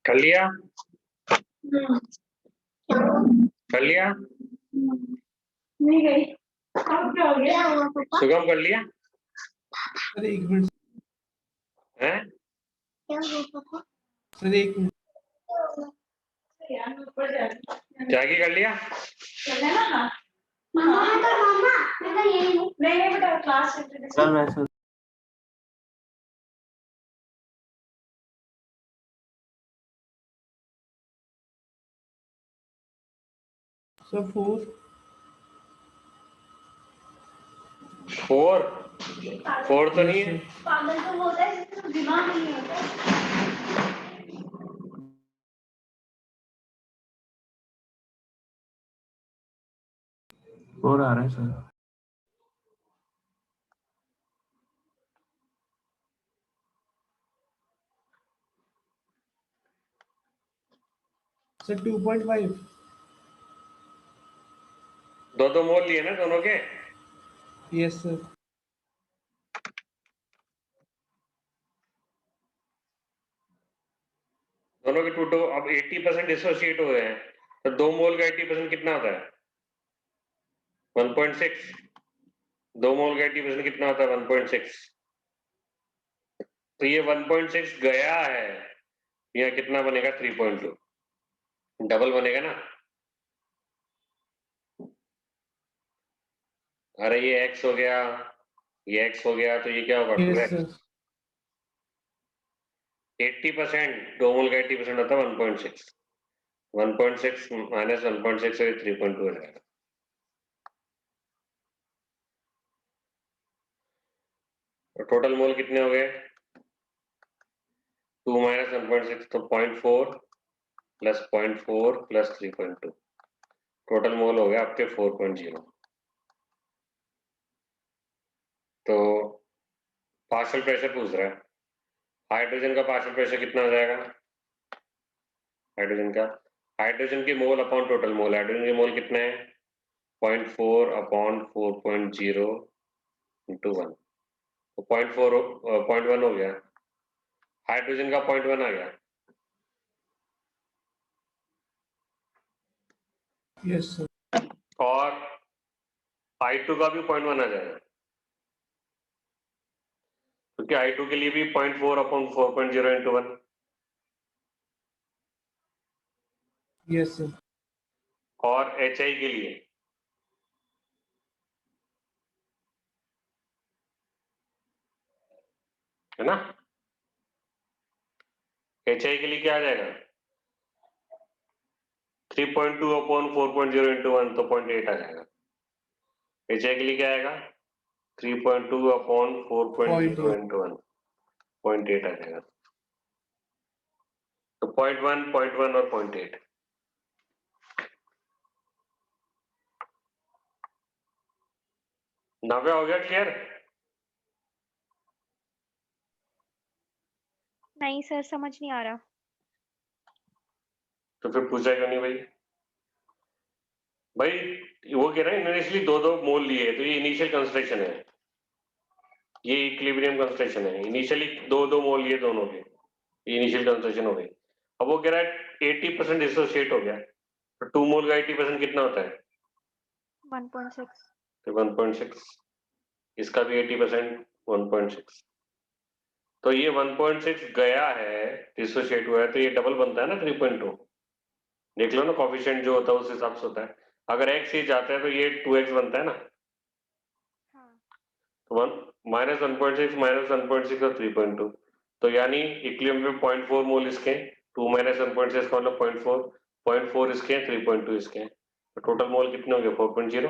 कर लिया? कर लिया? नहीं गई। अब क्या हो गया? सुगम कर लिया? सर एक मिनट हैं? सर एक मिनट त्यागी कर लिया? नहीं बेटा क्लास सर मैं सर सर 4 4 तो नहीं है। पागल तो होता है जिसका दिमाग नहीं होता। 4 आ रहा है सर। सर 2.5 दो मोल लिए ना दोनों के? Yes sir. दोनों के टू अब 80% डिसोसिएट हुए हैं, तो 2 मोल का 80% कितना होता है? 1.6। 2 मोल का 80% कितना होता है? 1.6। तो ये 1.6 गया है, यह कितना बनेगा? 3.2, डबल बनेगा ना। अरे ये x हो गया, ये x हो गया, तो ये क्या होगा? Yes 2x। सर। 80% 2 मोल का 80% होता है 1.6। 1.6 माइनस 1.6 से 3.2 हो जाएगा। तो टोटल मोल कितने हो गए? 2 माइनस 1.6, तो 0.4 प्लस 0.4 प्लस 3.2, टोटल मोल हो गया आपके 4.0। तो पार्शियल प्रेशर पूछ रहा है, हाइड्रोजन का पार्शियल प्रेशर कितना हो जाएगा? हाइड्रोजन के mole upon total mole, hydrogen के मोल कितने हैं? 0.4 अपॉन 4.0 इंटू 1, तो 0.1 हो गया। हाइड्रोजन का 0.1 आ गया। Yes sir. और I2 का भी 0.1 आ जाएगा, क्योंकि I2 के लिए भी 0.4 अपॉन 4.0 इंटू 1। Yes sir. और HI के लिए है ना, HI के लिए क्या आ जाएगा? 3.2 अपॉन 4.0 इंटू 1, तो 0.8 आ जाएगा। HI के लिए क्या आएगा? 3.2 अपॉन 4.0 इंटू 1, 0.8 आ जाएगा। तो 0.1, 0.1 और 0.8। नव्या हो गया क्लियर? नहीं सर, समझ नहीं आ रहा। तो फिर पूछा क्यों नहीं भाई? भाई वो कह रहा है इनिशियली दो मोल लिए, तो ये इनिशियल कंसंट्रेशन है, ये इक्विलिब्रियम कंसंट्रेशन है। इनिशियली दो मोल लिए दोनों के, ये इनिशियल कंसंट्रेशन हो गई। अब वो कह रहा है 80% डिसोसिएट हो गया, तो 2 मोल का 80% कितना होता है? 1.6। तो 1.6, इसका भी 80% 1.6, तो ये 1.6 गया है, डिसोसिएट हुआ है, तो ये डबल बनता है ना 3.2। देख लो ना, कोफिशिएंट जो होता है उस हिसाब से होता है। अगर x ये जाता है तो ये 2x बनता है ना। हाँ। तो 1 माइनस 1.6 माइनस 1.6 और 3.2, तो यानी इक्विलिब्रियम में 0.4 मोल इसके, 2 माइनस 1.6 का मतलब 0.4, 0.4 इसके, 3.2 इसके, तो टोटल मोल कितने हो गए? 4.0।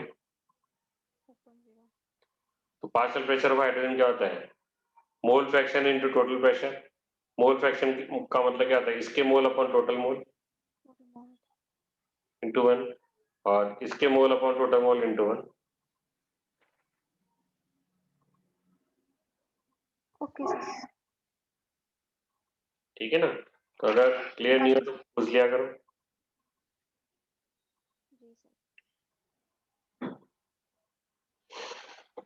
4.0। तो पार्शियल प्रेशर ऑफ हाइड्रोजन क्या होता है? Mole fraction into total pressure. Mole fraction का मतलब क्या होता है? इसके mole upon total mole into 1, और इसके mole upon total mole into 1। Okay sir. ठीक है ना? तो अगर क्लियर नहीं हो तो पूछ लिया करो।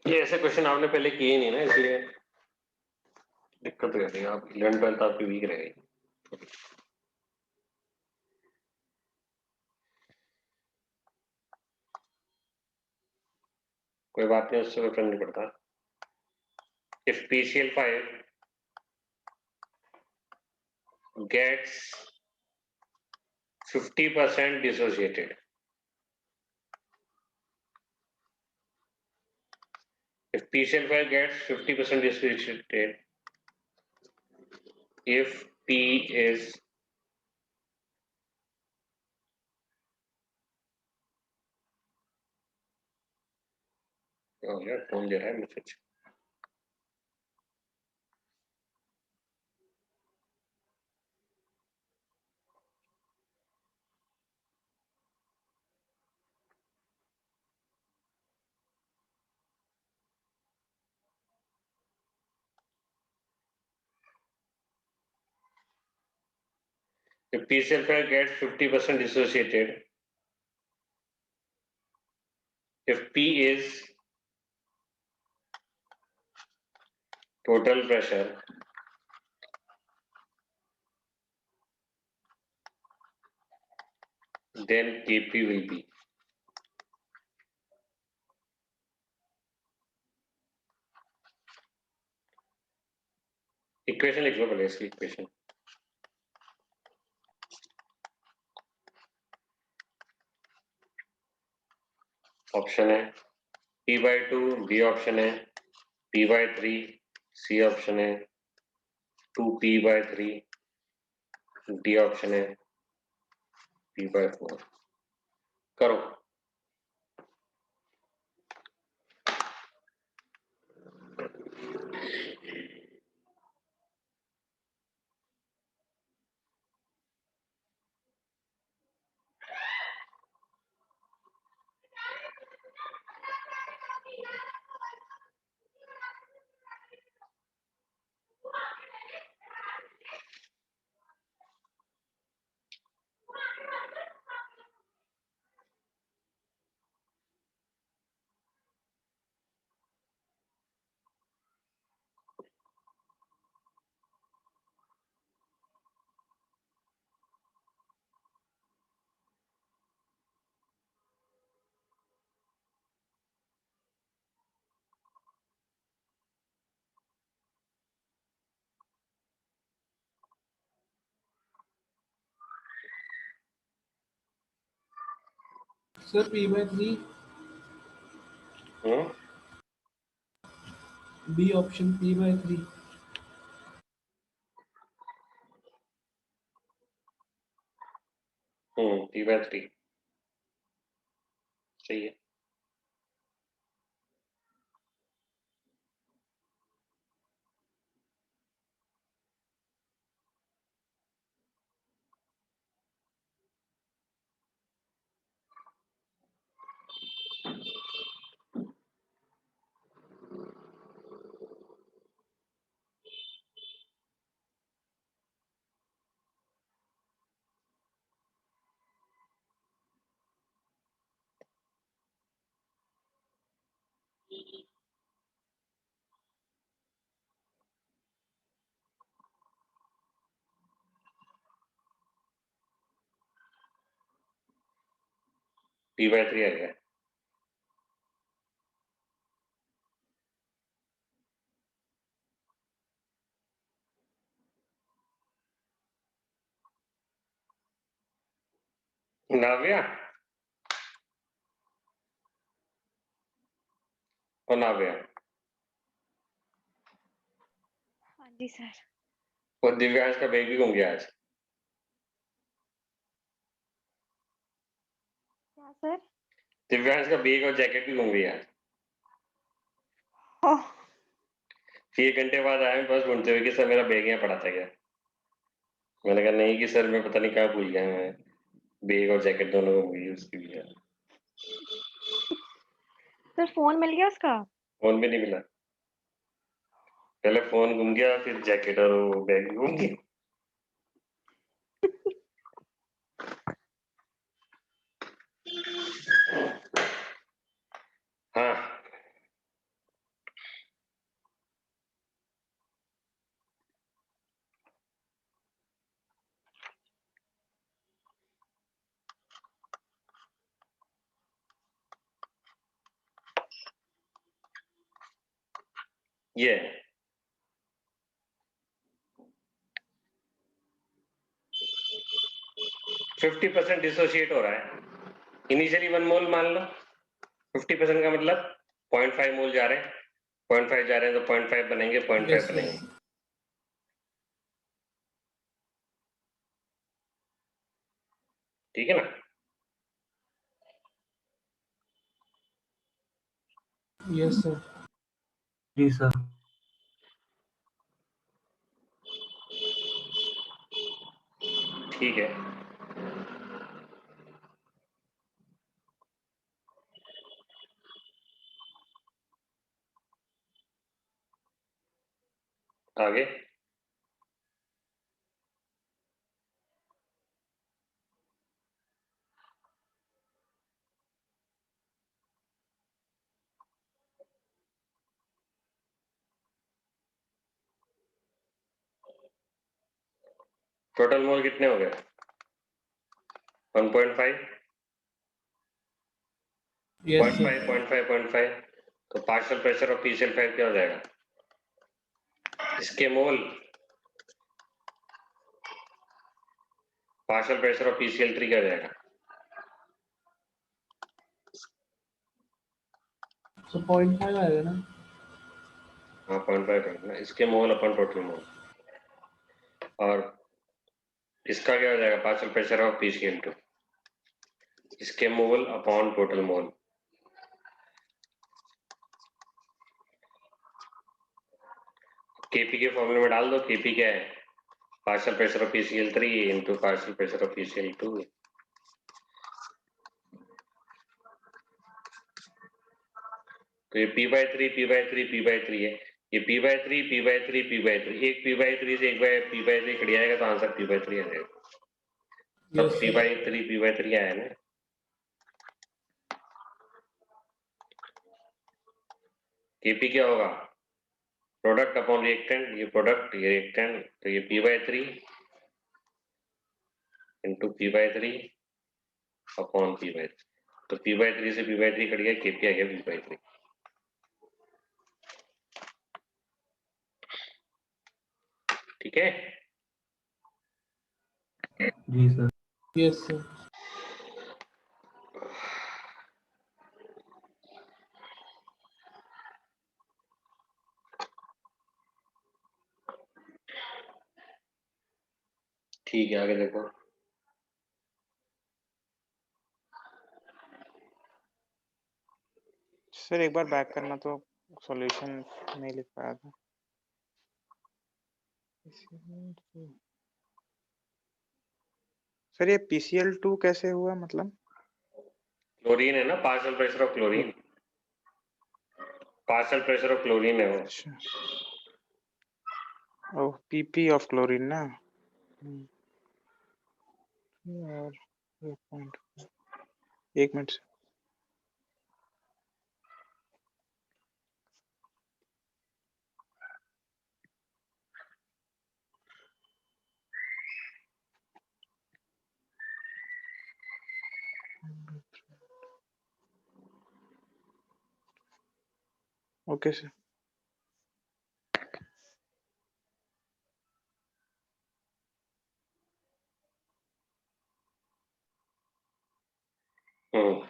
ये ऐसे क्वेश्चन आपने पहले किए नहीं ना, इसलिए दिक्कत हो जाती है। आप 11 12 आपकी वीक रहेगी। कोई बात नहीं, उससे कोई फर्क नहीं पड़ता। If PCl5 gets 50% dissociated, if PCl5 gets 50% dissociated, if P is यार कौन दे रहा है message? If PCl5 gets 50% dissociated, if P is total pressure, then Kp will be equation लिख लो पहले इसकी इक्वेशन। ऑप्शन है P/2, बी ऑप्शन है P/3, C option है 2P/3, डी ऑप्शन है P/4। करो। Sir, P/3, B option P/3. P/3 सही है। P/3 आ गया। नाव्या और नाव्या हाँ जी सर। और दिव्यांश का बैग भी घूम गया आज। क्या सर? दिव्यांश का बैग और जैकेट भी घूम गया आज। ओह, फिर 1 घंटे बाद आए बस ढूंढते हुए कि सर मेरा बैग यहाँ पड़ा था क्या। मैंने कहा नहीं कि सर मैं पता नहीं कहाँ भूल गया, मैं बैग और जैकेट दोनों घूम गई उसकी भी। सर फोन मिल गया उसका? फोन भी नहीं मिला, पहले फोन घूम गया फिर जैकेट और वो बैग भी घूम गया। हाँ ये 50% डिसोशिएट हो रहा है। इनिशियली 1 मोल मान लो, 50% का मतलब 0.5 मोल जा रहे हैं, 0.5 जा रहे हैं तो 0.5 बनेंगे, 0.5 Yes, sir. बनेंगे। ठीक है ना? Yes, sir. जी सर। ठीक है। आगे टोटल मोल कितने हो गए? 1.5, Yes, sir. 0.5 तो पार्शियल प्रेशर ऑफ PCl5 क्या हो जाएगा? इसके मोल पार्शियल प्रेशर ऑफ PCl3 क्या हो जाएगा? So 0.5 आएगा ना? हाँ 0.5 ना, इसके मोल अपन टोटल मोल, और इसका क्या हो जाएगा? पार्शियल प्रेशर ऑफ PCl2, इसके mole upon total mole. Kp के फॉर्मूले में डाल दो। Kp क्या है? Partial pressure of PCl3 into partial pressure of PCl2। तो ये P/3 है, ये P/3 एक P/3 से एक P/3 कट जाएगा तो आंसर P/3 आ जाएगा। तब Yes, sir. P/3 आया ना। Kp क्या होगा? प्रोडक्ट अपॉन रिएक्टेंट, ये प्रोडक्ट ये रिएक्टेंट, तो ये P/3 into P/3 upon P/3, तो P/3 से P/3 कट गया, Kp आ गया P/3। ठीक है? जी सर। Yes, sir. ठीक है, आगे देखो। सर एक बार बैक करना, तो सॉल्यूशन नहीं लिख पाया था। सर ये PCl2 कैसे हुआ, मतलब? क्लोरीन है ना, partial pressure of chlorine, partial pressure of chlorine है वो। अच्छा, ओह PP ऑफ क्लोरीन ना। और एक मिनट से। Okay sir. हम्म,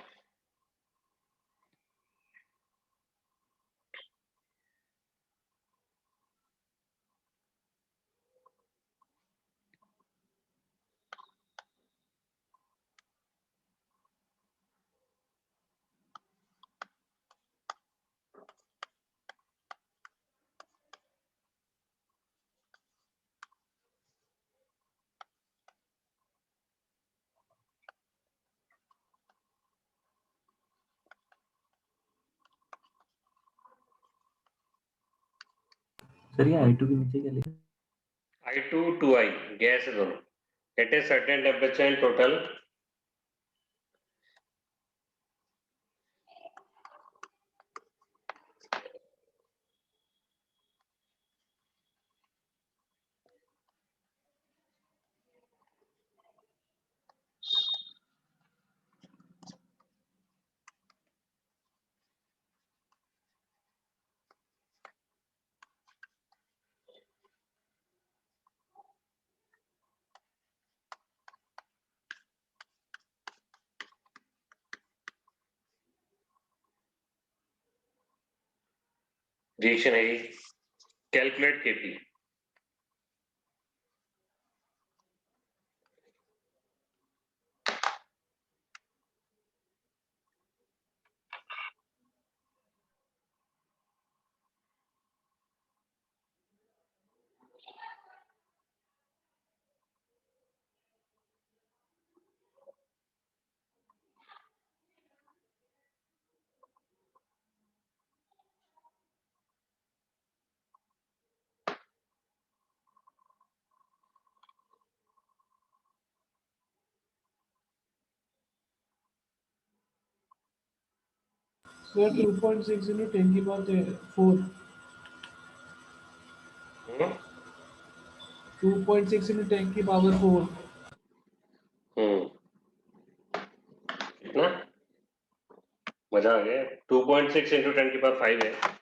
सर ये I2 के नीचे क्या लिखा है? I2 2I गैस है दोनों। At a certain temperature in total reaction है ये। Calculate KP. सर 2.6 into 10 की पावर 4. 2.6 into 10 की पावर 4. कितना मजा आ गया। 2.6 into 10 की पावर 5 है।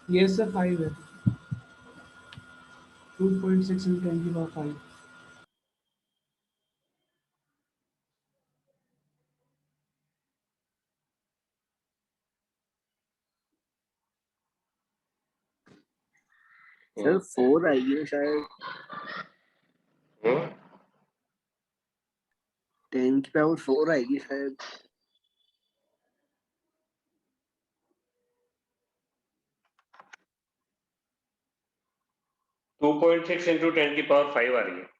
Yes sir 5 है. 2.6 into 10 की पावर 5. सर 4 आएगी ना शायद। 10 की पावर 4 आएगी शायद। टू 2.6 into 10 की पावर 5 आ रही है।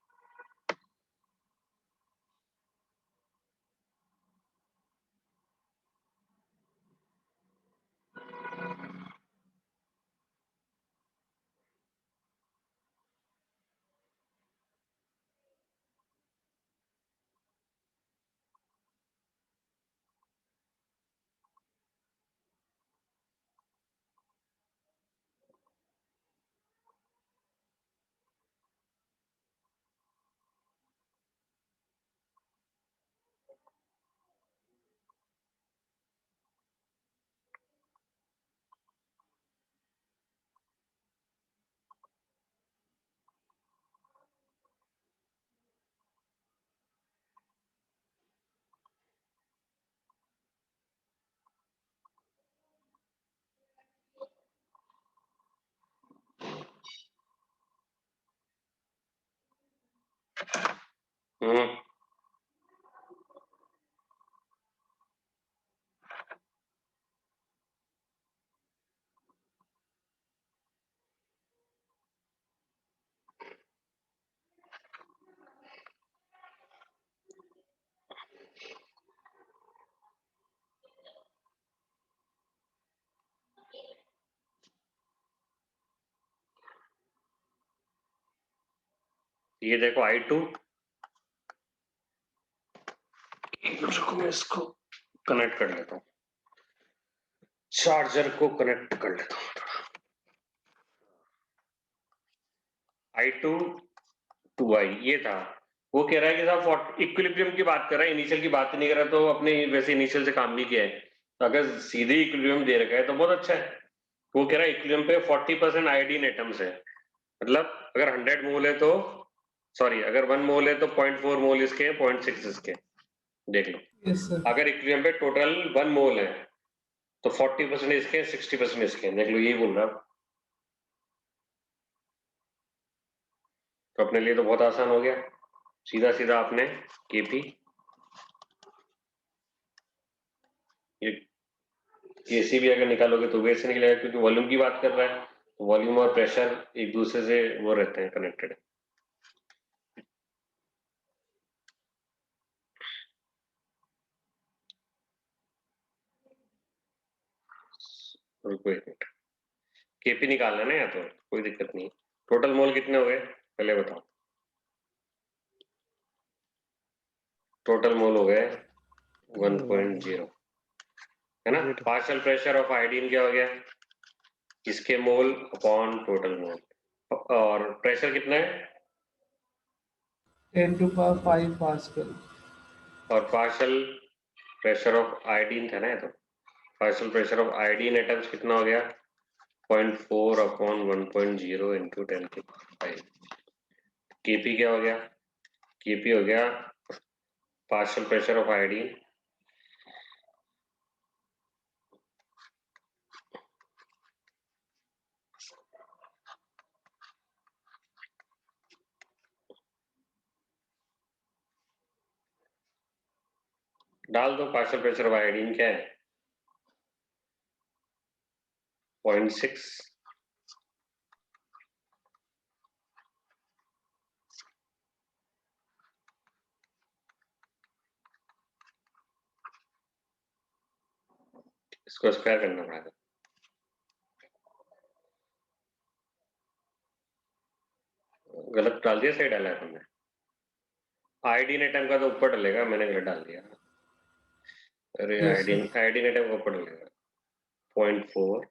ये देखो I2, मैं इसको कनेक्ट कर लेता हूँ, चार्जर को कनेक्ट कर लेता हूँ थोड़ा। I2 2i ये था। वो कह रहा है कि साहब इक्विलिब्रियम की बात कर रहा है, इनिशियल की बात नहीं कर रहा, तो अपने वैसे इनिशियल से काम भी किया है। तो अगर सीधे इक्विलिब्रियम दे रखा है तो बहुत अच्छा है। वो कह रहा है इक्विलिब्रियम पे 40% आयोडीन एटम्स है, मतलब अगर 100 मोल है तो सॉरी अगर 1 मोल है तो 0.4 मोल इसके, 0.6 इसके, देख लो। Yes sir. अगर इक्विलिब्रियम पे टोटल 1 मोल है तो 40% इसके, 60% इसके, देख लो, यही बोल रहा हूं। तो अपने लिए तो बहुत आसान हो गया, सीधा सीधा आपने केपी एसी भी अगर निकालोगे तो वैसे निकलेगा, क्योंकि वॉल्यूम की बात कर रहा है, तो वॉल्यूम और प्रेशर एक दूसरे से वो रहते हैं कनेक्टेड। रुको एक मिनट, केपी निकालना ना, या तो कोई दिक्कत नहीं। टोटल मोल कितने हो गए पहले बताओ। टोटल मोल हो गए 1.0, है ना। पार्शियल प्रेशर ऑफ आयोडीन क्या हो गया, इसके मोल अपॉन टोटल मोल, और प्रेशर कितना है 10 to power 5 Pascal. और पार्शियल प्रेशर ऑफ आयोडीन था ना ये तो, partial pressure of iodine atoms कितना हो गया 0.4 अपॉन 1.0 इंटू 10⁵। केपी क्या हो गया, केपी हो गया पार्शियल प्रेशर ऑफ आयोडीन डाल दो, पार्शियल प्रेशर ऑफ आयोडीन क्या है 0.6 इसको स्क्वायर करना पड़ेगा। गलत डाल दिया, सही डाला है तुमने। आयोडीन एटम का तो ऊपर डलेगा, मैंने गलत डाल दिया। अरे Yes, आयोडीन आयोडीन एटम का ऊपर डलेगा 0.4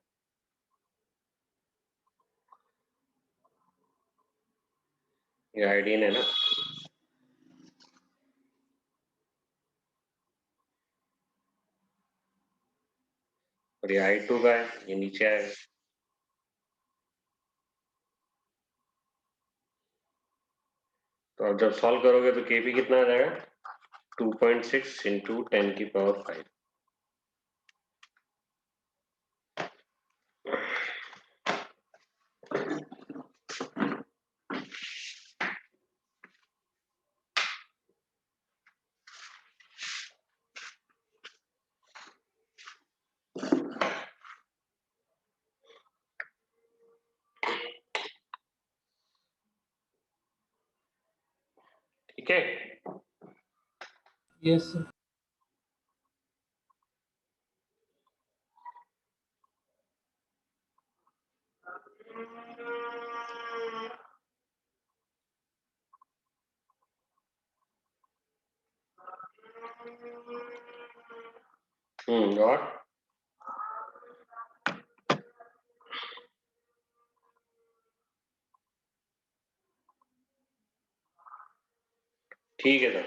ये आयोडीन है ना, और ये I2 का है, ये नीचे आएगा। तो अब जब सॉल्व करोगे तो केपी कितना आ जाएगा 2.6 इंटू 10⁵। ठीक है, yes, sir. और ठीक है सर,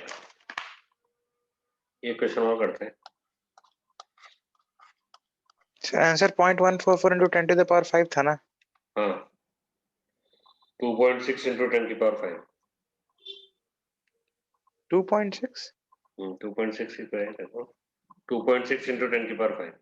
ये क्वेश्चन और करते हैं। आंसर 0.144 into 10⁵ था ना। हाँ 2.6 इंटू 10⁵। 2.6 2.6 ही तो है, देखो 2.6 इंटू 10⁵।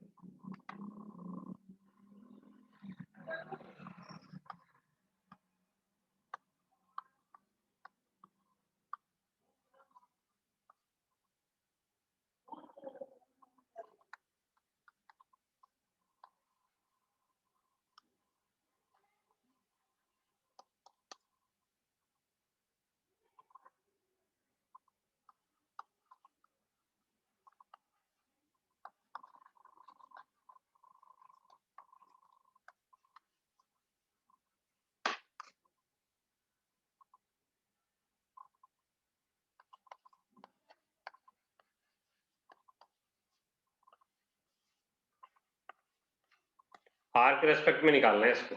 आर के रेस्पेक्ट में निकालना है इसको,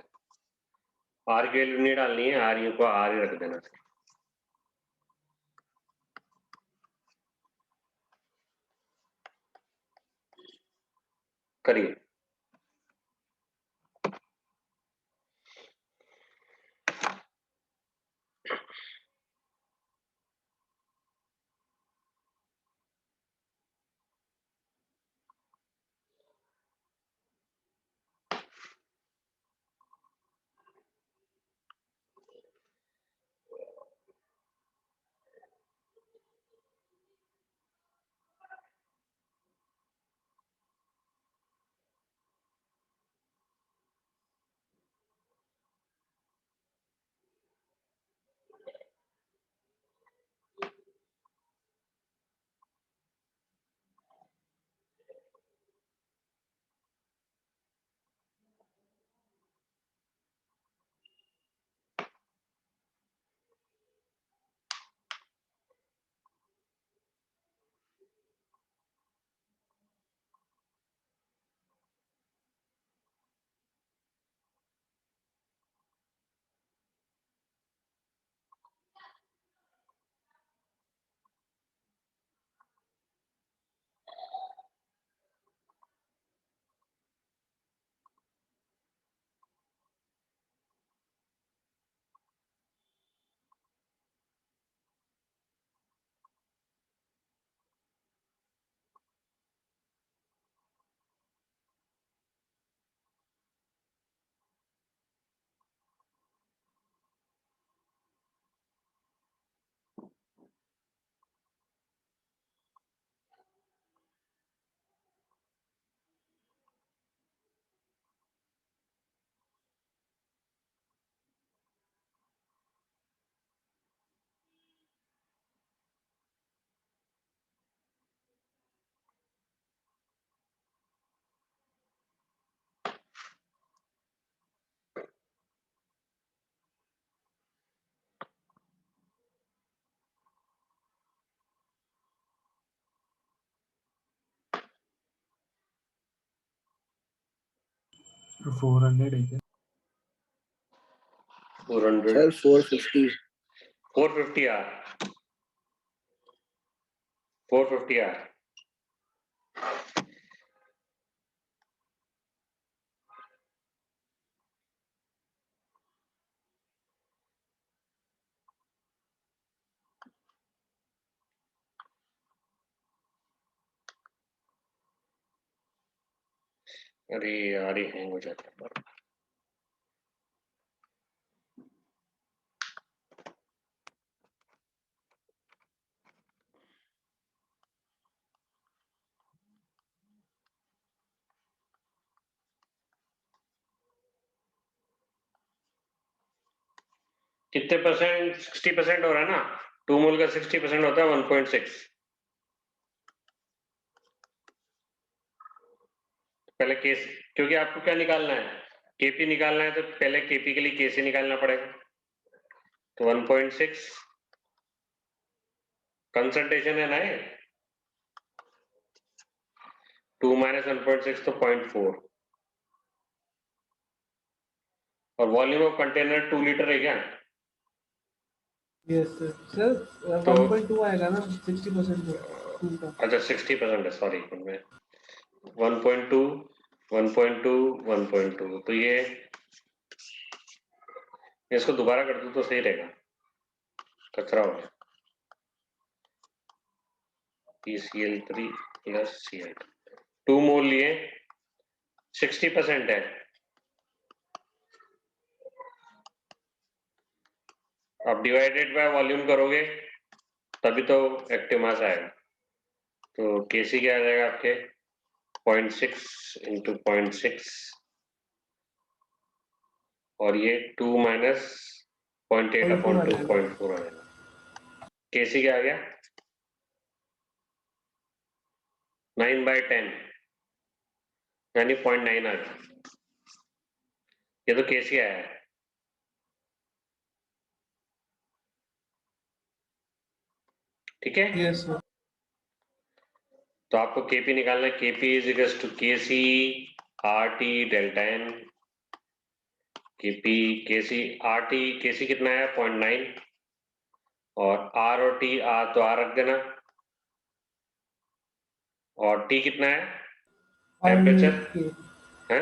आर की वैल्यू नहीं डालनी है, आर यू को आर ही रख देना। करिए। 400 है क्या? 400 सर 450 450 आर 450 आर अरे यार ये हैंग हो जाता है बार। कितने परसेंट? 60% हो रहा है ना, 2 मोल का 60% होता है 1.6। पहले केस, क्योंकि आपको क्या निकालना है, केपी निकालना है, तो पहले केपी के लिए केसी निकालना पड़ेगा। तो 1.6 कंसंट्रेशन है ना ये, 2 माइनस 1.6 तो 0.4। और वॉल्यूम ऑफ कंटेनर 2 लीटर है क्या? Yes sir. सर तो 1.2 आएगा ना 60% का। अच्छा 60% है, सॉरी मैं 1.2 1.2 1.2, तो ये इसको दोबारा कर दूं तो सही रहेगा, कचरा हो गया। PCl3 प्लस Cl2 2 मोल लिए 60% है। अब डिवाइडेड बाय वॉल्यूम करोगे तभी तो एक्टिव मास आएगा। तो केसी क्या आ जाएगा आपके 0.6 इंटू 0.6 और ये 2 माइनस 0.8 अपॉन 2 0.4 आ जाएगा। केसी क्या आ गया 9/10 यानी 0.9 आ गया। ये तो केसी आया है। ठीक है, यस सर। तो आपको केपी निकालना है। KP is equals to KC R T delta N. KP KC R T, KC कितना है 0.9 और आर और टी, आर तो आर रख देना, और टी कितना है टेम्परेचर 500 की है।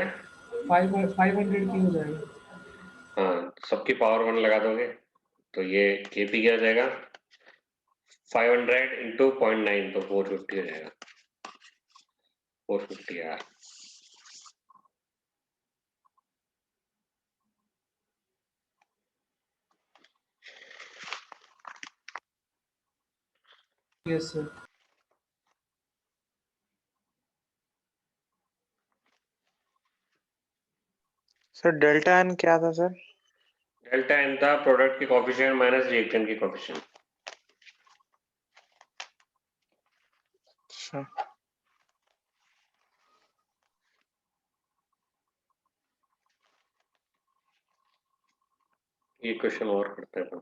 500 की हो जाएगा। हाँ, सबकी पावर 1 लगा दोगे तो ये केपी क्या हो जाएगा 500 इंटू 0.9 तो 450 हो जाएगा, 450 यार। Yes sir. Sir delta N क्या था सर? डेल्टा एन था प्रोडक्ट की कोफिशिएंट माइनस रिएक्टेंट की कोफिशिएंट। अच्छा ये क्वेश्चन और करते हैं अपन।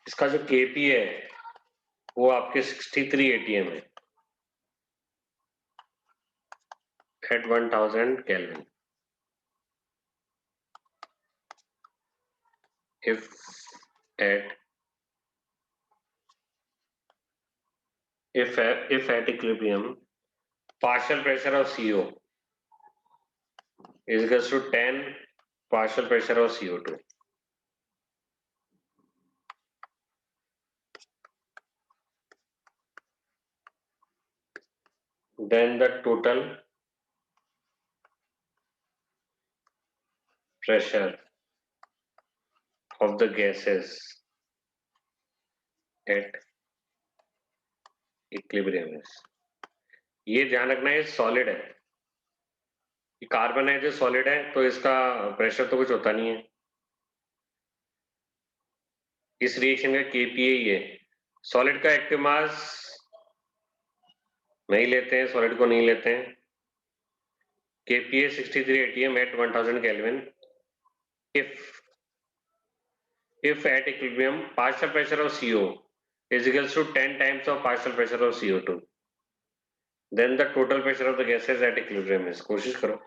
इसका जो केपी है वो आपके 63 ATM है at 1000 Kelvin। if at if at equilibrium partial pressure of CO is equals to 10 partial pressure of CO2, then the total pressure of the gases at equilibrium is, ये ध्यान रखना है सॉलिड है, carbon है जो solid है तो इसका प्रेशर तो कुछ होता नहीं है। इस रिएक्शन का केपीए ही है। सॉलिड का एक्टिव मास नहीं लेते हैं, सॉलिड को नहीं लेते हैं। KPA 63 atm at 1000 Kelvin. If at equilibrium partial pressure of CO is equals to 10 times of partial pressure of CO2, then the total pressure of the gases at equilibrium is. कोशिश करो।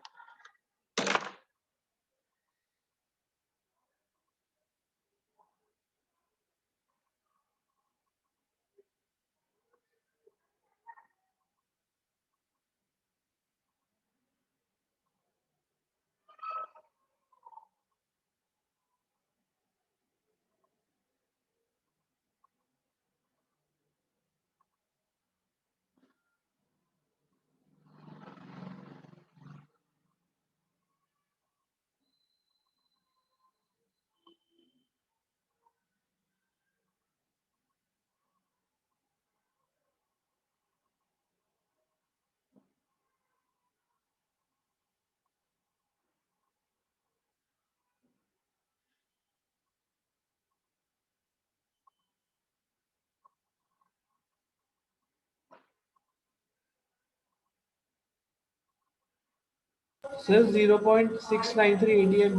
Sir 0.693 ATM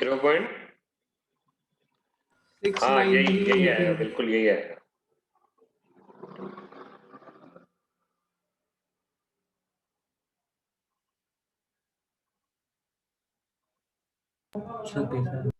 0. हाँ, यही 693 आएगा, ATM बिल्कुल यही आएगा। Okay, sir.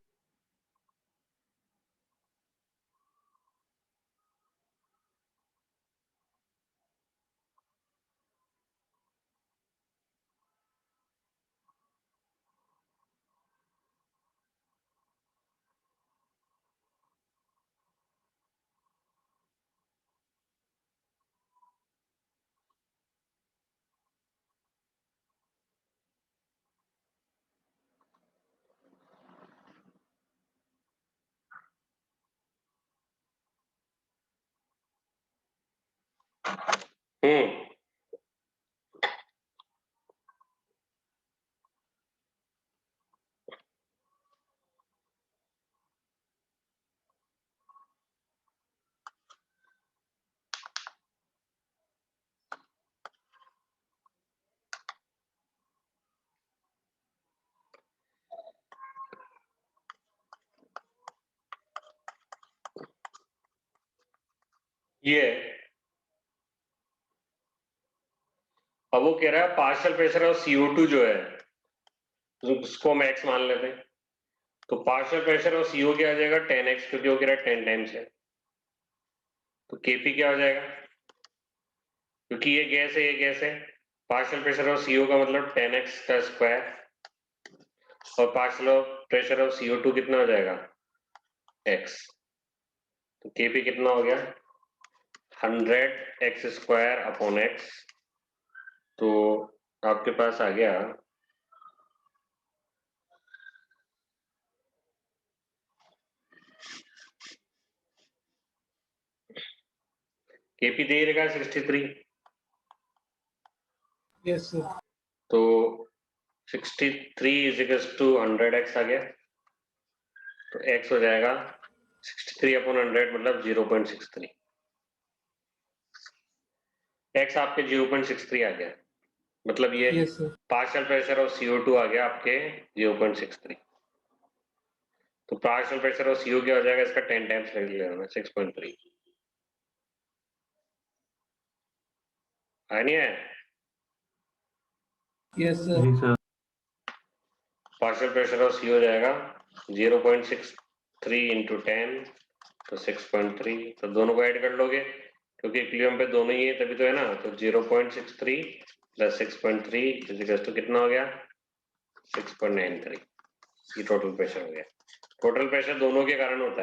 हम्म, ये है। अब वो कह रहा है पार्शियल प्रेशर ऑफ CO2 जो है उसको हम x मान लेते हैं, तो पार्शियल प्रेशर ऑफ CO क्या आ जाएगा 10x, क्योंकि वो कह रहा है 10 टाइम्स है। तो Kp क्या हो जाएगा, क्योंकि ये गैस है, ये गैस है। पार्शियल प्रेशर ऑफ CO का मतलब 10x का स्क्वायर, और पार्शियल प्रेशर ऑफ CO2 कितना हो जाएगा x। तो Kp कितना हो गया 100x स्क्वायर अपॉन x। तो आपके पास आ गया Kp दे रहेगा 63, यस सर तो 63 इज इक्वल्स टू 100x आ गया। तो x हो जाएगा 63 अपॉन 100 मतलब 0.63। x आपके 0.63 आ गया, मतलब ये yes sir partial pressure of CO2 आ गया आपके 0.63। तो पार्शियल प्रेशर ऑफ CO क्या हो जाएगा, इसका 10 टाइम्स ले लेना 6.3। है नहीं है? Yes sir ji sir. Partial pressure of CO हो जाएगा 0.63 इंटू 10 तो 6.3। तो दोनों को ऐड कर लोगे क्योंकि इक्विलिब्रियम पे दोनों ही है तभी तो है ना। तो 0.63 प्लस 6.3 इज इक्वल टू कितना हो गया 6.93। ये टोटल प्रेशर हो गया। टोटल प्रेशर दोनों के कारण होता है।